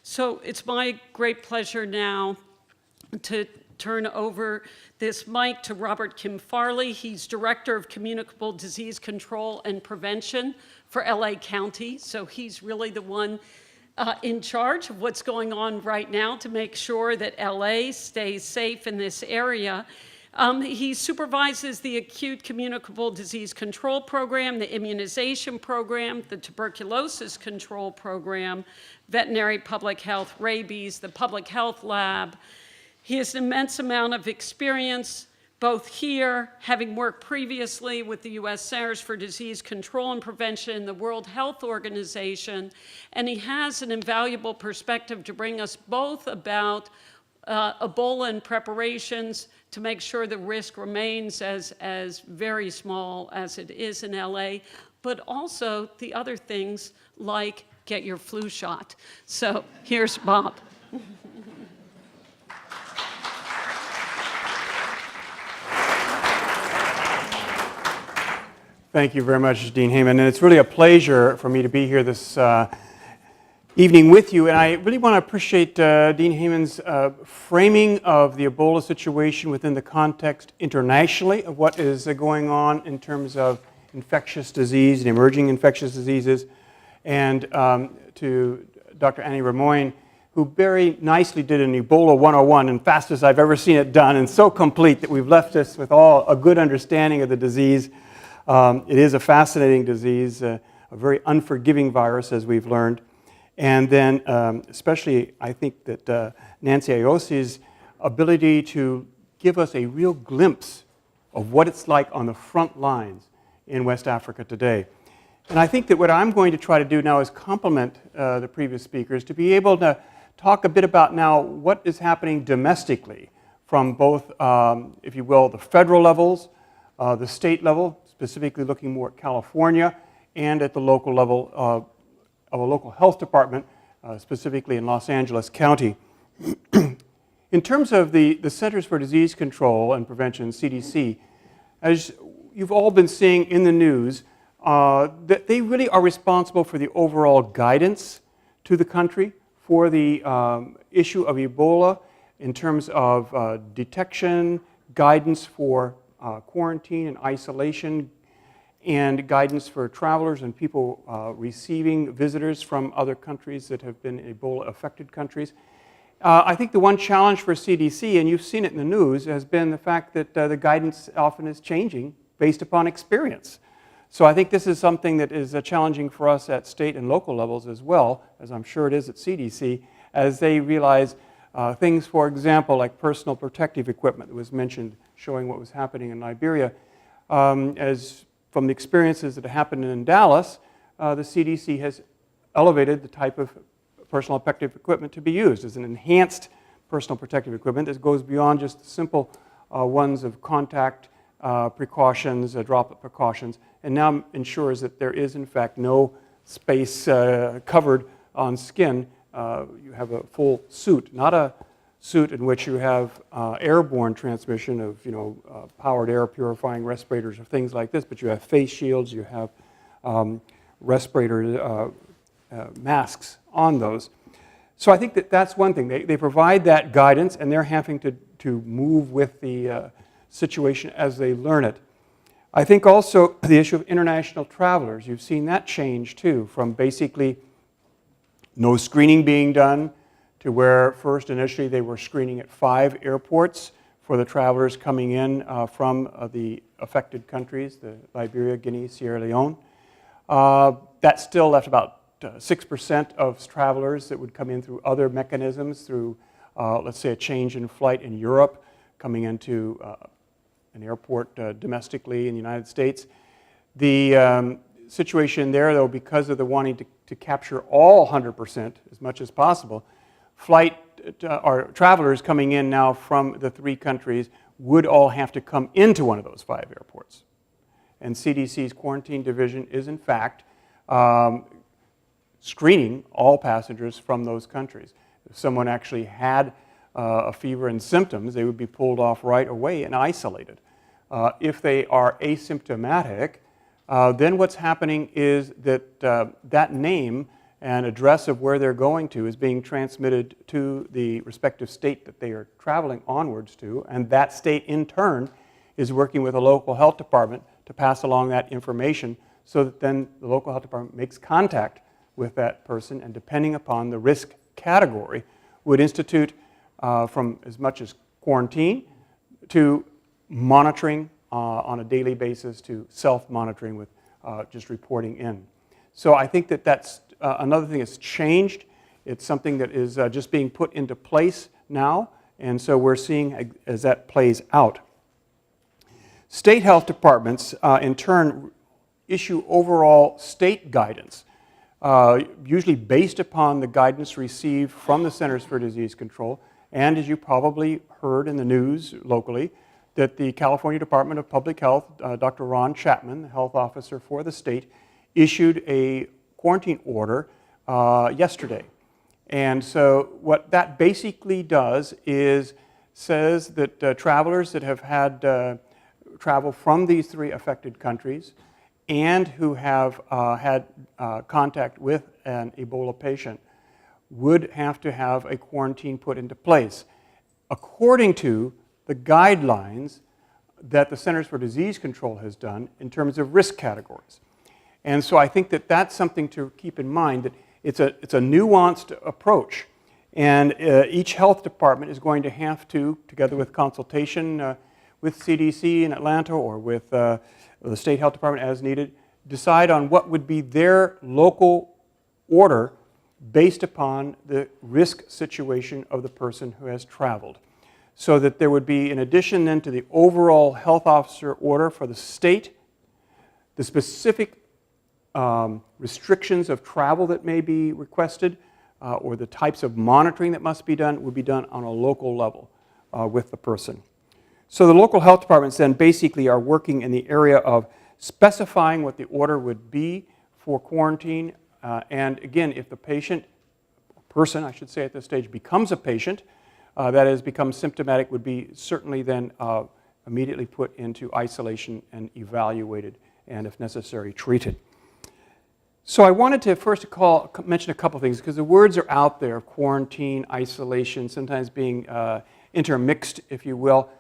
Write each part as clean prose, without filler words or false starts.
So it's my great pleasure now to turn over this mic to Robert Kim Farley. He's Director of Communicable Disease Control and Prevention for LA County. So he's really the one in charge of what's going on right now to make sure that LA stays safe in this area. He supervises the Acute Communicable Disease Control Program, the Immunization Program, the Tuberculosis Control Program, Veterinary Public Health, Rabies, the Public Health Lab. He has an immense amount of experience, both here, having worked previously with the U.S. Centers for Disease Control and Prevention and the World Health Organization, and he has an invaluable perspective to bring us both about Ebola and preparations to make sure the risk remains as very small as it is in LA, but also the other things like get your flu shot. So here's Bob. Thank you very much, Dean Heyman. And it's really a pleasure for me to be here this evening with you. And I really want to appreciate Dean Heyman's framing of the Ebola situation within the context internationally of what is going on in terms of infectious disease and emerging infectious diseases. And to Dr. Annie Ramoyne, who very nicely did an Ebola 101 and fastest I've ever seen it done, and so complete that we've left us with all a good understanding of the disease. It is a fascinating disease, a very unforgiving virus, as we've learned. And then especially, I think that Nancy Iosi's ability to give us a real glimpse of what it's like on the front lines in West Africa today. And I think that what I'm going to try to do now is complement the previous speakers to be able to talk a bit about now what is happening domestically from both, if you will, the federal levels, the state level, specifically looking more at California, and at the local level of a local health department, specifically in Los Angeles County. In terms of the Centers for Disease Control and Prevention, CDC, as you've all been seeing in the news, that they really are responsible for the overall guidance to the country for the issue of Ebola in terms of detection, guidance for quarantine and isolation, and guidance for travelers and people receiving visitors from other countries that have been Ebola-affected countries. I think the one challenge for CDC, and you've seen it in the news, has been the fact that the guidance often is changing based upon experience. So I think this is something that is challenging for us at state and local levels as well, as I'm sure it is at CDC, as they realize things, for example, like personal protective equipment that was mentioned, showing what was happening in Liberia. As from the experiences that happened in Dallas, the CDC has elevated the type of personal protective equipment to be used as an enhanced personal protective equipment that goes beyond just the simple ones of contact precautions, droplet precautions, and now ensures that there is, in fact, no space covered on skin. You have a full suit, not a suit in which you have airborne transmission of, powered air purifying respirators or things like this, but you have face shields, you have respirator masks on those. So I think that that's one thing. They provide that guidance, and they're having to move with the situation as they learn it. I think also the issue of international travelers, you've seen that change too, from basically no screening being done to where first initially they were screening at 5 airports for the travelers coming in from the affected countries, the Liberia, Guinea, Sierra Leone. That still left about 6% of travelers that would come in through other mechanisms, through, let's say, a change in flight in Europe, coming into an airport domestically in the United States. The situation there, though, because of the wanting to capture all 100% as much as possible, or travelers coming in now from the 3 countries would all have to come into one of those 5 airports. And CDC's quarantine division is, in fact, screening all passengers from those countries. If someone actually had a fever and symptoms, they would be pulled off right away and isolated. If they are asymptomatic, then what's happening is that that name and address of where they're going to is being transmitted to the respective state that they are traveling onwards to, and that state in turn is working with a local health department to pass along that information so that then the local health department makes contact with that person, and depending upon the risk category, would institute from as much as quarantine to monitoring on a daily basis to self-monitoring with just reporting in. So I think that that's another thing that's changed. It's something that is just being put into place now, and so we're seeing as that plays out. State health departments, in turn, issue overall state guidance, usually based upon the guidance received from the Centers for Disease Control, and as you probably heard in the news locally, that the California Department of Public Health, Dr. Ron Chapman, the health officer for the state, issued a quarantine order yesterday. And so what that basically does is says that travelers that have had travel from these 3 affected countries and who have had contact with an Ebola patient would have to have a quarantine put into place according to the guidelines that the Centers for Disease Control has done in terms of risk categories. And so I think that that's something to keep in mind, that it's a nuanced approach. And each health department is going to have to, together with consultation with CDC in Atlanta or with the state health department as needed, decide on what would be their local order based upon the risk situation of the person who has traveled. So that there would be, in addition then to the overall health officer order for the state, the specific restrictions of travel that may be requested or the types of monitoring that must be done would be done on a local level with the person. So the local health departments then basically are working in the area of specifying what the order would be for quarantine. And again, if the person I should say at this stage, becomes a patient, that has become symptomatic, would be certainly then immediately put into isolation and evaluated, and if necessary, treated. So I wanted to first mention a couple things, because the words are out there, quarantine, isolation, sometimes being intermixed, if you will.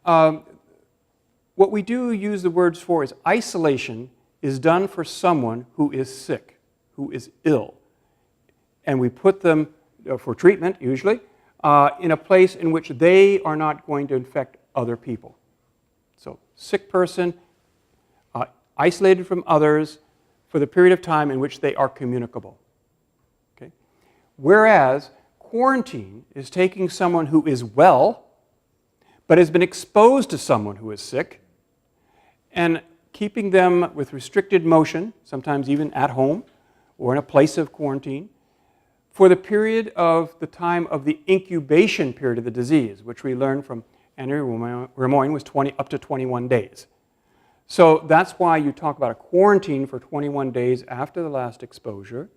What we do use the words for is isolation is done for someone who is sick, who is ill. And we put them, for treatment usually, in a place in which they are not going to infect other people. So sick person, isolated from others for the period of time in which they are communicable. Okay? Whereas quarantine is taking someone who is well, but has been exposed to someone who is sick, and keeping them with restricted motion, sometimes even at home or in a place of quarantine, for the period of the time of the incubation period of the disease, which we learned from Henry Remoyne was up to 21 days. So that's why you talk about a quarantine for 21 days after the last exposure.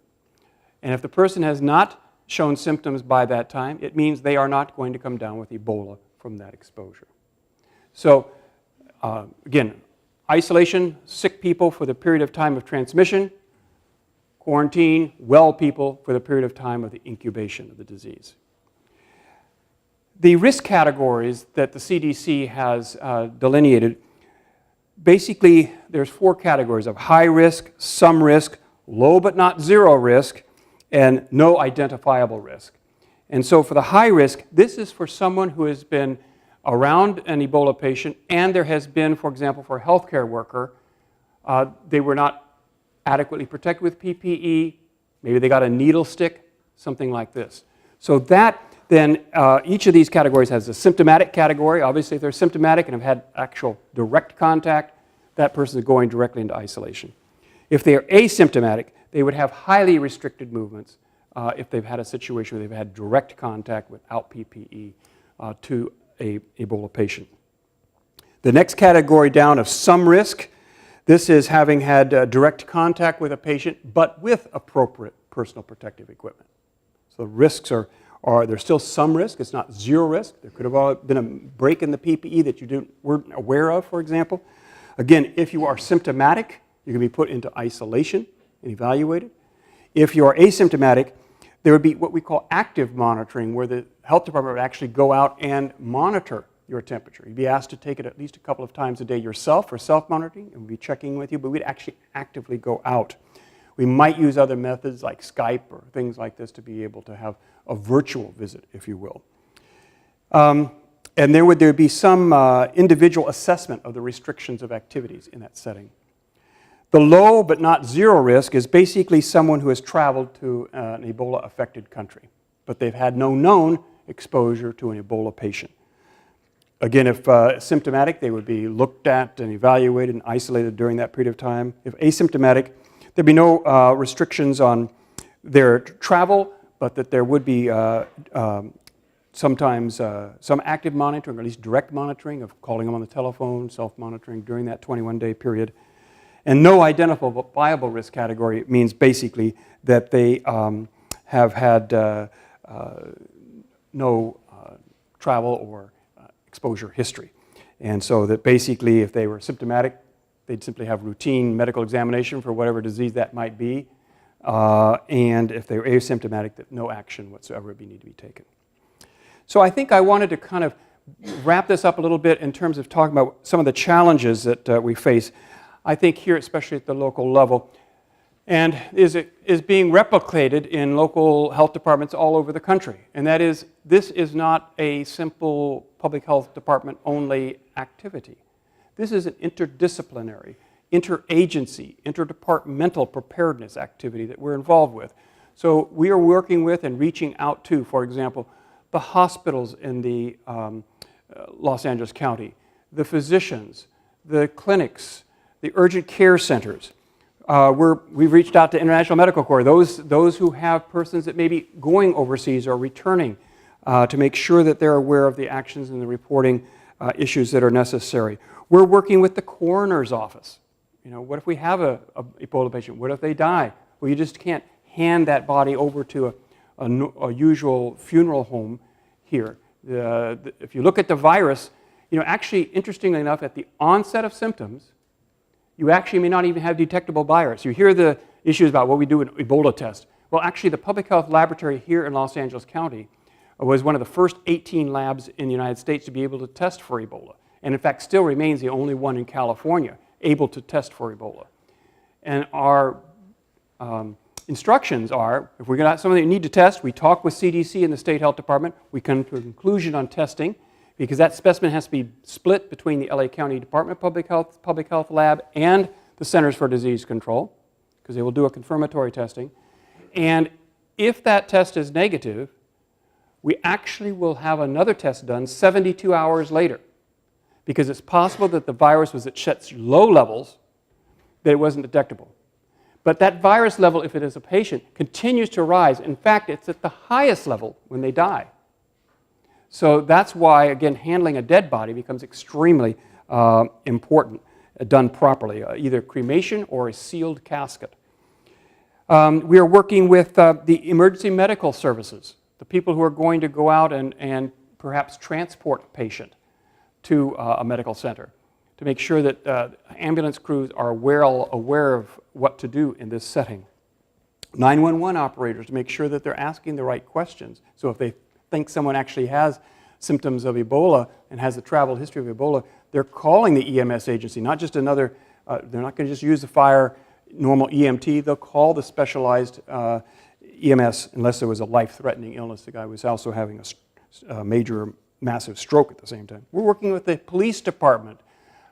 And if the person has not shown symptoms by that time, it means they are not going to come down with Ebola from that exposure. So again, isolation, sick people for the period of time of transmission, quarantine, well people for the period of time of the incubation of the disease. The risk categories that the CDC has delineated, basically there's 4 categories of high risk, some risk, low but not zero risk, and no identifiable risk. And so for the high risk, this is for someone who has been around an Ebola patient, and there has been, for example, for a healthcare worker, they were not adequately protected with PPE, maybe they got a needle stick, something like this. So that then, each of these categories has a symptomatic category. Obviously, if they're symptomatic and have had actual direct contact, that person is going directly into isolation. If they are asymptomatic, they would have highly restricted movements if they've had a situation where they've had direct contact without PPE to a Ebola patient. The next category down of some risk, this is having had direct contact with a patient, but with appropriate personal protective equipment. So the risks there's still some risk. It's not zero risk. There could have been a break in the PPE that you weren't aware of, for example. Again, if you are symptomatic, you can be put into isolation and evaluated. If you're asymptomatic, there would be what we call active monitoring, where the health department would actually go out and monitor your temperature. You'd be asked to take it at least a couple of times a day yourself for self-monitoring, and we'd be checking with you, but we'd actually actively go out. We might use other methods like Skype or things like this to be able to have a virtual visit, if you will. And there would be some individual assessment of the restrictions of activities in that setting. The low but not zero risk is basically someone who has traveled to an Ebola-affected country, but they've had no known exposure to an Ebola patient. Again, if symptomatic, they would be looked at and evaluated and isolated during that period of time. If asymptomatic, there'd be no restrictions on their travel, but that there would be sometimes some active monitoring, or at least direct monitoring of calling them on the telephone, self-monitoring during that 21-day period. And no identifiable risk category means basically that they have had no travel or exposure history. And so that basically if they were symptomatic, they'd simply have routine medical examination for whatever disease that might be. And if they were asymptomatic, that no action whatsoever would need to be taken. So I think I wanted to kind of wrap this up a little bit in terms of talking about some of the challenges that we face. I think here, especially at the local level, and is being replicated in local health departments all over the country. And that is, this is not a simple public health department only activity. This is an interdisciplinary, interagency, interdepartmental preparedness activity that we're involved with. So we are working with and reaching out to, for example, the hospitals in the Los Angeles County, the physicians, the clinics, the urgent care centers. We've reached out to International Medical Corps, those who have persons that may be going overseas or returning, to make sure that they're aware of the actions and the reporting issues that are necessary. We're working with the coroner's office. You know, what if we have a Ebola patient? What if they die? Well, you just can't hand that body over to a usual funeral home here. If you look at the virus, you know, actually, interestingly enough, at the onset of symptoms, you actually may not even have detectable virus. You hear the issues about what we do in Ebola test. Well, actually, the public health laboratory here in Los Angeles County was one of the first 18 labs in the United States to be able to test for Ebola. And in fact, still remains the only one in California able to test for Ebola. And our instructions are, if we got something that you need to test, we talk with CDC and the state health department, we come to a conclusion on testing, because that specimen has to be split between the LA County Department of Public Health Lab and the Centers for Disease Control, because they will do a confirmatory testing. And if that test is negative, we actually will have another test done 72 hours later, because it's possible that the virus was at such low levels that it wasn't detectable. But that virus level, if it is a patient, continues to rise. In fact, it's at the highest level when they die. So that's why, again, handling a dead body becomes extremely important, done properly, either cremation or a sealed casket. We are working with the emergency medical services, the people who are going to go out and perhaps transport a patient to a medical center, to make sure that ambulance crews are well aware of what to do in this setting. 911 operators, to make sure that they're asking the right questions. So if they think someone actually has symptoms of Ebola and has a travel history of Ebola, they're calling the EMS agency, not just another, they're not going to just use the normal EMT, they'll call the specialized EMS unless there was a life-threatening illness. The guy was also having a major, massive stroke at the same time. We're working with the police department.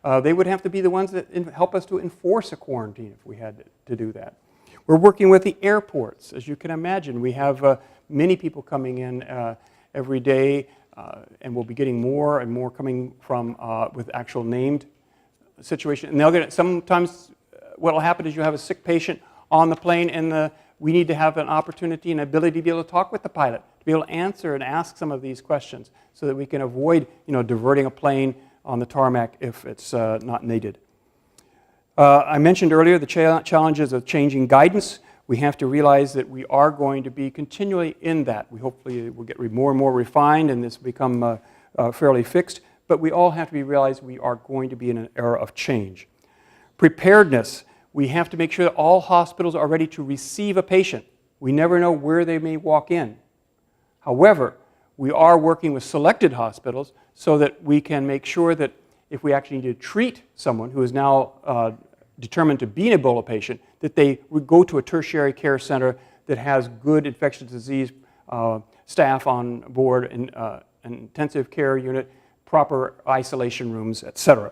They would have to be the ones that help us to enforce a quarantine if we had to do that. We're working with the airports. As you can imagine, we have many people coming in every day, and we'll be getting more and more coming from with actual named situation. And they'll get sometimes what will happen is you have a sick patient on the plane, and we need to have an opportunity and ability to be able to talk with the pilot, to be able to answer and ask some of these questions, so that we can avoid, diverting a plane on the tarmac if it's not needed. I mentioned earlier the challenges of changing guidance. We have to realize that we are going to be continually in that. We hopefully will get more and more refined and this become fairly fixed, but we all have to realize we are going to be in an era of change. Preparedness, we have to make sure that all hospitals are ready to receive a patient We never know where they may walk in. However, we are working with selected hospitals so that we can make sure that if we actually need to treat someone who is now determined to be an Ebola patient, that they would go to a tertiary care center that has good infectious disease staff on board, and an intensive care unit, proper isolation rooms, etc.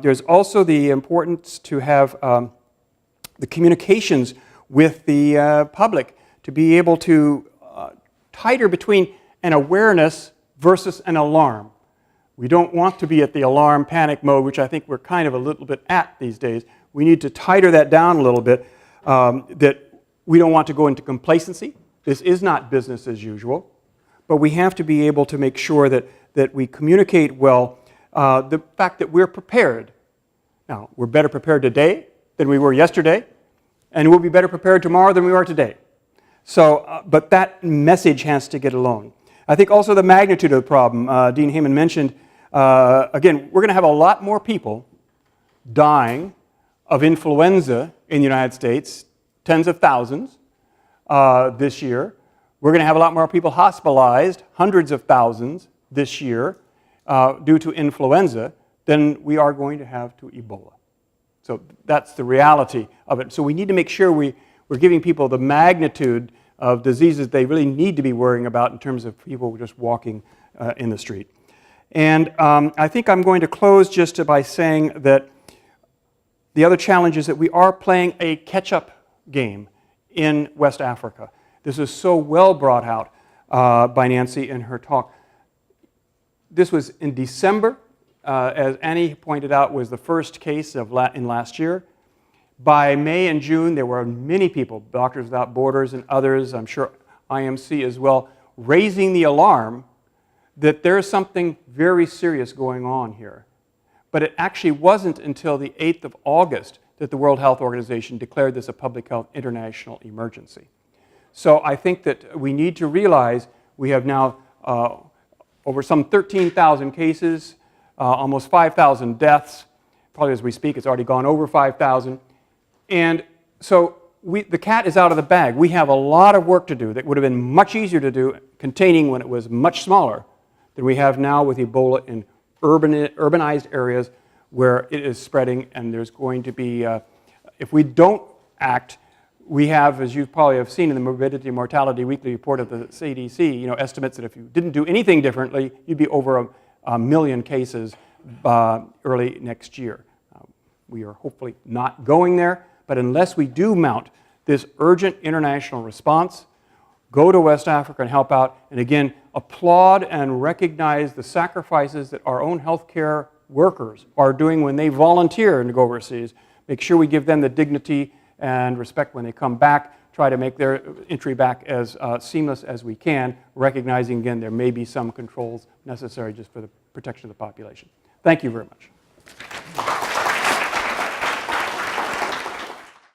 There's also the importance to have the communications with the public to be able to tighter between an awareness versus an alarm. We don't want to be at the alarm panic mode, which I think we're kind of a little bit at these days. We need to tighter that down a little bit, that we don't want to go into complacency. This is not business as usual, but we have to be able to make sure that we communicate well the fact that we're prepared. Now, we're better prepared today than we were yesterday, and we'll be better prepared tomorrow than we are today. So, but that message has to get along. I think also the magnitude of the problem, Dean Heyman mentioned, again, we're going to have a lot more people dying of influenza in the United States, tens of thousands this year. We're going to have a lot more people hospitalized, hundreds of thousands this year due to influenza than we are going to have to Ebola. So that's the reality of it. So we need to make sure we're giving people the magnitude of diseases they really need to be worrying about in terms of people just walking in the street. And I think I'm going to close just by saying that the other challenge is that we are playing a catch-up game in West Africa. This is so well brought out by Nancy in her talk. This was in December, as Annie pointed out, was the first case in last year. By May and June, there were many people, Doctors Without Borders and others, I'm sure IMC as well, raising the alarm that there's something very serious going on here. But it actually wasn't until the 8th of August that the World Health Organization declared this a public health international emergency. So I think that we need to realize we have now over some 13,000 cases, almost 5,000 deaths. Probably as we speak, it's already gone over 5,000. And so the cat is out of the bag. We have a lot of work to do that would have been much easier to do containing when it was much smaller than we have now with Ebola in urbanized areas where it is spreading, and there's going to be, if we don't act, we have, as you probably have seen in the Morbidity and Mortality Weekly Report of the CDC, estimates that if you didn't do anything differently, you'd be over a million cases early next year. We are hopefully not going there, but unless we do mount this urgent international response, go to West Africa and help out, and again, applaud and recognize the sacrifices that our own healthcare workers are doing when they volunteer and go overseas. Make sure we give them the dignity and respect when they come back, try to make their entry back as seamless as we can, recognizing, again, there may be some controls necessary just for the protection of the population. Thank you very much.